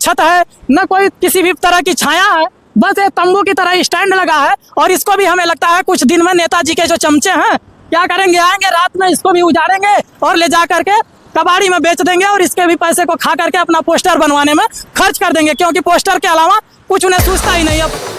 छत है, न कोई किसी भी तरह की छाया है, बस एक तंबू की तरह स्टैंड लगा है। और इसको भी हमें लगता है कुछ दिन में नेताजी के जो चमचे हैं क्या करेंगे, आएंगे रात में इसको भी उजाड़ेंगे और ले जा करके कबाड़ी में बेच देंगे और इसके भी पैसे को खा करके अपना पोस्टर बनवाने में खर्च कर देंगे, क्योंकि पोस्टर के अलावा कुछ उन्हें सूझता ही नहीं। अब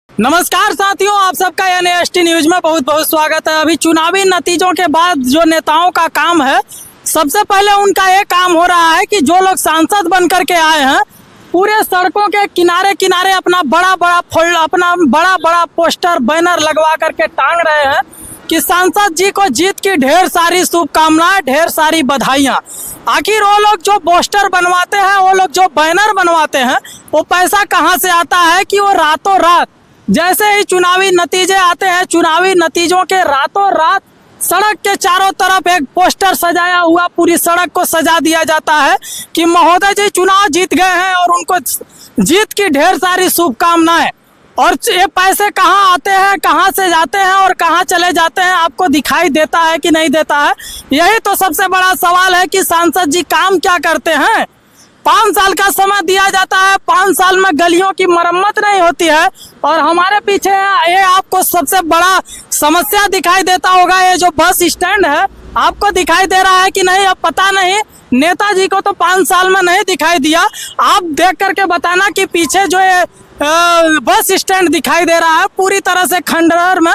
नमस्कार साथियों, आप सबका NAST न्यूज में बहुत बहुत स्वागत है। अभी चुनावी नतीजों के बाद जो नेताओं का काम है, सबसे पहले उनका ये काम हो रहा है कि जो लोग सांसद बन करके आए हैं पूरे सड़कों के किनारे किनारे अपना बड़ा बड़ा पोस्टर बैनर लगवा करके टांग रहे हैं कि सांसद जी को जीत की ढेर सारी शुभकामनाएं, ढेर सारी बधाइयां। आखिर वो लोग जो पोस्टर बनवाते हैं, वो लोग जो बैनर बनवाते हैं, वो पैसा कहां से आता है कि वो रातों रात जैसे ही चुनावी नतीजे आते हैं, चुनावी नतीजों के रातों रात सड़क के चारों तरफ एक पोस्टर सजाया हुआ पूरी सड़क को सजा दिया जाता है कि महोदय जी चुनाव जीत गए हैं और उनको जीत की ढेर सारी शुभकामनाएं। और ये पैसे कहाँ आते हैं, कहाँ से जाते हैं और कहाँ चले जाते हैं, आपको दिखाई देता है कि नहीं देता है? यही तो सबसे बड़ा सवाल है कि सांसद जी काम क्या करते हैं। 5 साल का समय दिया जाता है, 5 साल में गलियों की मरम्मत नहीं होती है। और हमारे पीछे ये आपको सबसे बड़ा समस्या दिखाई देता होगा, ये जो बस स्टैंड है आपको दिखाई दे रहा है कि नहीं, अब पता नहीं। नेताजी को तो 5 साल में नहीं दिखाई दिया। आप देख करके बताना कि पीछे जो ये बस स्टैंड दिखाई दे रहा है पूरी तरह से खंडहर में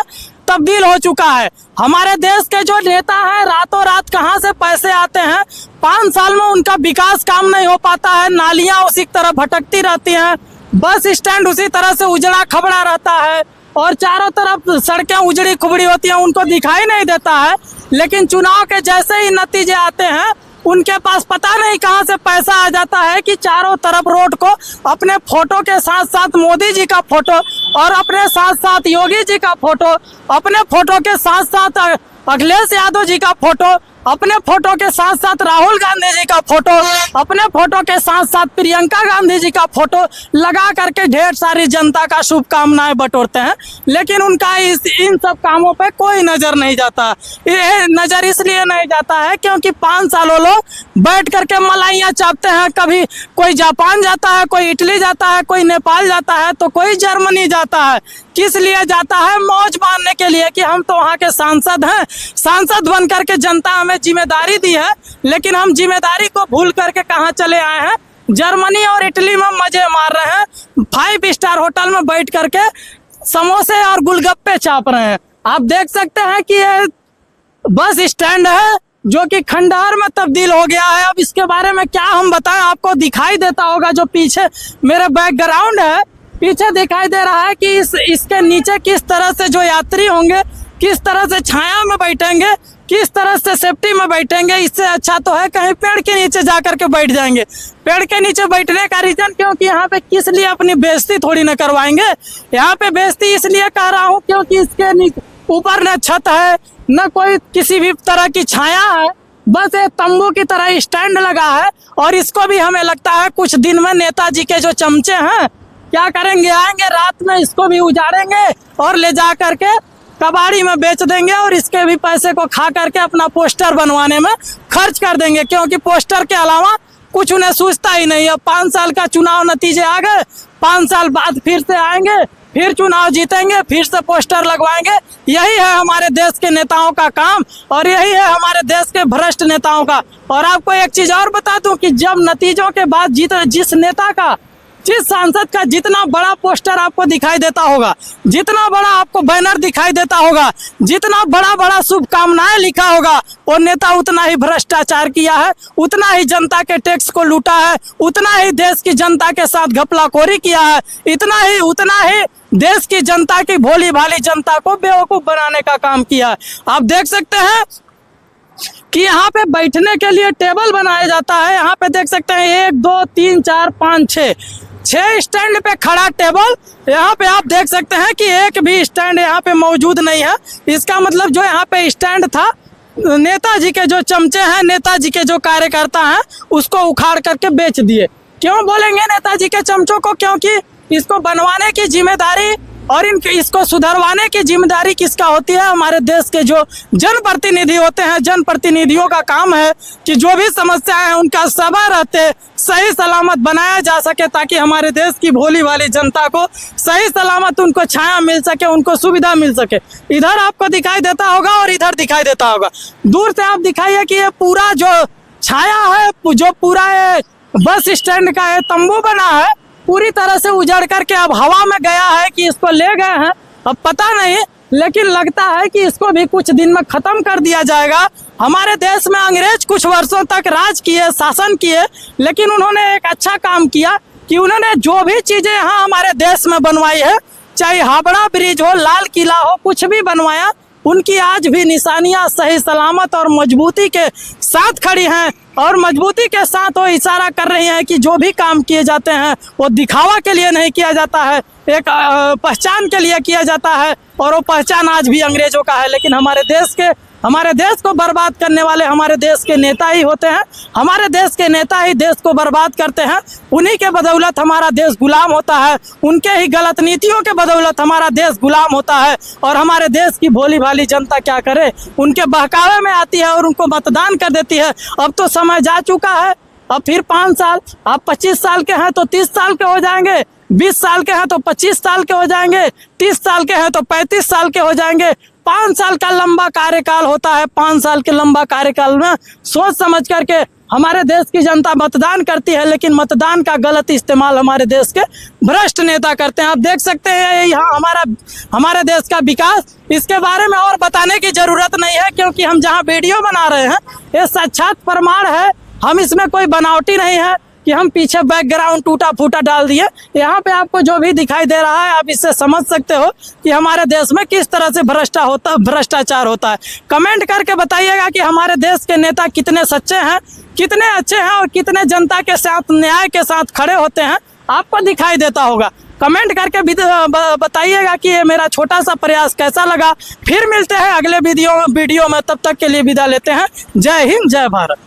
तब्दील हो चुका है। हमारे देश के जो नेता हैं रातों रात कहां से पैसे आते हैं, 5 साल में उनका विकास काम नहीं हो पाता है, नालियां उसी तरह भटकती रहती हैं, बस स्टैंड उसी तरह से उजड़ा खबड़ा रहता है और चारों तरफ सड़कें उजड़ी खुबड़ी होती हैं, उनको दिखाई नहीं देता है। लेकिन चुनाव के जैसे ही नतीजे आते हैं उनके पास पता नहीं कहां से पैसा आ जाता है कि चारों तरफ रोड को अपने फोटो के साथ साथ मोदी जी का फोटो और अपने साथ साथ योगी जी का फोटो, अपने फोटो के साथ साथ अखिलेश यादव जी का फोटो, अपने फोटो के साथ साथ राहुल गांधी जी का फोटो, अपने फोटो के साथ साथ प्रियंका गांधी जी का फोटो लगा करके ढेर सारी जनता का शुभकामनाएं बटोरते हैं। लेकिन उनका इन सब कामों पे कोई नजर नहीं जाता। ये नजर इसलिए नहीं जाता है क्योंकि 5 सालों लोग बैठ करके मलाइयाँ चापते हैं। कभी कोई जापान जाता है, कोई इटली जाता है, कोई नेपाल जाता है, तो कोई जर्मनी जाता है। किस लिए जाता है? मौज मारने के लिए कि हम तो वहाँ के सांसद हैं, सांसद बन करके जनता हमें जिम्मेदारी दी है। लेकिन हम जिम्मेदारी को भूल करके कहाँ चले आए हैं, जर्मनी और इटली में मजे मार रहे हैं, 5 स्टार होटल में बैठ करके समोसे और गुलगप्पे चाप रहे हैं। आप देख सकते हैं कि ये बस स्टैंड है जो कि खंडहर में तब्दील हो गया है। अब इसके बारे में क्या हम बताएं, आपको दिखाई देता होगा जो पीछे मेरे बैकग्राउंड है, पीछे दिखाई दे रहा है कि इसके नीचे किस तरह से जो यात्री होंगे किस तरह से छाया में बैठेंगे, किस तरह से सेफ्टी में बैठेंगे। इससे अच्छा तो है कहीं पेड़ के नीचे जा करके बैठ जाएंगे। पेड़ के नीचे बैठने का रीजन क्योंकि यहाँ पे किस लिए अपनी बेइज्जती थोड़ी न करवाएंगे। यहाँ पे बेइज्जती इसलिए कह रहा हूँ क्योंकि इसके ऊपर न छत है, न कोई किसी भी तरह की छाया है, बस एक तंबू की तरह स्टैंड लगा है। और इसको भी हमें लगता है कुछ दिन में नेताजी के जो चमचे हैं क्या करेंगे, आएंगे रात में इसको भी उजाड़ेंगे और ले जा करके कबाड़ी में बेच देंगे और इसके भी पैसे को खा करके अपना पोस्टर बनवाने में खर्च कर देंगे, क्योंकि पोस्टर के अलावा कुछ उन्हें सूझता ही नहीं है। 5 साल का चुनाव नतीजे आ गए, 5 साल बाद फिर से आएंगे, फिर चुनाव जीतेंगे, फिर से पोस्टर लगवाएंगे। यही है हमारे देश के नेताओं का काम और यही है हमारे देश के भ्रष्ट नेताओं का। और आपको एक चीज और बता दूं कि जब नतीजों के बाद जिस नेता का, जिस सांसद का जितना बड़ा पोस्टर आपको दिखाई देता होगा, जितना बड़ा आपको बैनर दिखाई देता होगा, जितना बड़ा शुभकामनाएं लिखा होगा, वो नेता उतना ही भ्रष्टाचार किया है, उतना ही जनता के टैक्स को लूटा है, उतना ही देश की जनता के साथ घपलाखोरी किया है, उतना ही देश की जनता की भोली भाली जनता को बेवकूफ बनाने का काम किया है। आप देख सकते हैं कि यहाँ पे बैठने के लिए टेबल बनाया जाता है। यहाँ पे देख सकते हैं 1 2 3 4 5 6 स्टैंड पे खड़ा टेबल। यहाँ पे आप देख सकते हैं कि एक भी स्टैंड यहाँ पे मौजूद नहीं है। इसका मतलब जो यहाँ पे स्टैंड था, नेताजी के जो चमचे हैं, नेताजी के जो कार्यकर्ता हैं, उसको उखाड़ करके बेच दिए। क्यों बोलेंगे नेताजी के चमचों को? क्योंकि इसको बनवाने की जिम्मेदारी और इसको सुधरवाने की जिम्मेदारी किसका होती है? हमारे देश के जो जनप्रतिनिधि होते हैं, जनप्रतिनिधियों का काम है कि जो भी समस्याएं हैं उनका सभा रहते सही सलामत बनाया जा सके, ताकि हमारे देश की भोली भाली जनता को सही सलामत उनको छाया मिल सके, उनको सुविधा मिल सके। इधर आपको दिखाई देता होगा और इधर दिखाई देता होगा। दूर से आप दिखाइए कि ये पूरा जो छाया है, जो पूरा ये बस स्टैंड का ये तंबू बना है, पूरी तरह से उजड़ करके अब हवा में गया है कि इसको ले गए हैं, अब पता नहीं, लेकिन लगता है कि इसको भी कुछ दिन में खत्म कर दिया जाएगा। हमारे देश में अंग्रेज कुछ वर्षों तक राज किए, शासन किए, लेकिन उन्होंने एक अच्छा काम किया कि उन्होंने जो भी चीजें यहाँ हमारे देश में बनवाई है, चाहे हावड़ा ब्रिज हो, लाल किला हो, कुछ भी बनवाया, उनकी आज भी निशानियां सही सलामत और मजबूती के साथ खड़ी हैं, और मजबूती के साथ वो इशारा कर रही हैं कि जो भी काम किए जाते हैं वो दिखावा के लिए नहीं किया जाता है, एक पहचान के लिए किया जाता है, और वो पहचान आज भी अंग्रेजों का है। लेकिन हमारे देश को बर्बाद करने वाले हमारे देश के नेता ही होते हैं। हमारे देश के नेता ही देश को बर्बाद करते हैं। उन्हीं के बदौलत हमारा देश गुलाम होता है, उनके ही गलत नीतियों के बदौलत हमारा देश गुलाम होता है। और हमारे देश की भोली भाली जनता क्या करे, उनके बहकावे में आती है और उनको मतदान कर देती है। अब तो समय जा चुका है, अब फिर 5 साल, आप 25 साल के हैं तो 30 साल के हो जाएंगे, 20 साल के हैं तो 25 साल के हो जाएंगे, 30 साल के हैं तो 35 साल के हो जाएंगे। 5 साल का लंबा कार्यकाल होता है। 5 साल के लंबा कार्यकाल में सोच समझ करके हमारे देश की जनता मतदान करती है, लेकिन मतदान का गलत इस्तेमाल हमारे देश के भ्रष्ट नेता करते हैं। आप देख सकते हैं यहाँ हमारे देश का विकास, इसके बारे में और बताने की जरूरत नहीं है, क्योंकि हम जहाँ वीडियो बना रहे हैं ये साक्षात प्रमाण है। हम इसमें कोई बनावटी नहीं है कि हम पीछे बैकग्राउंड टूटा फूटा डाल दिए। यहाँ पे आपको जो भी दिखाई दे रहा है, आप इससे समझ सकते हो कि हमारे देश में किस तरह से भ्रष्टाचार होता है। कमेंट करके बताइएगा कि हमारे देश के नेता कितने सच्चे हैं, कितने अच्छे हैं, और कितने जनता के साथ न्याय के साथ खड़े होते हैं। आपको दिखाई देता होगा। कमेंट करके बताइएगा कि ये मेरा छोटा सा प्रयास कैसा लगा। फिर मिलते हैं अगले वीडियो में, तब तक के लिए विदा लेते हैं। जय हिंद, जय भारत।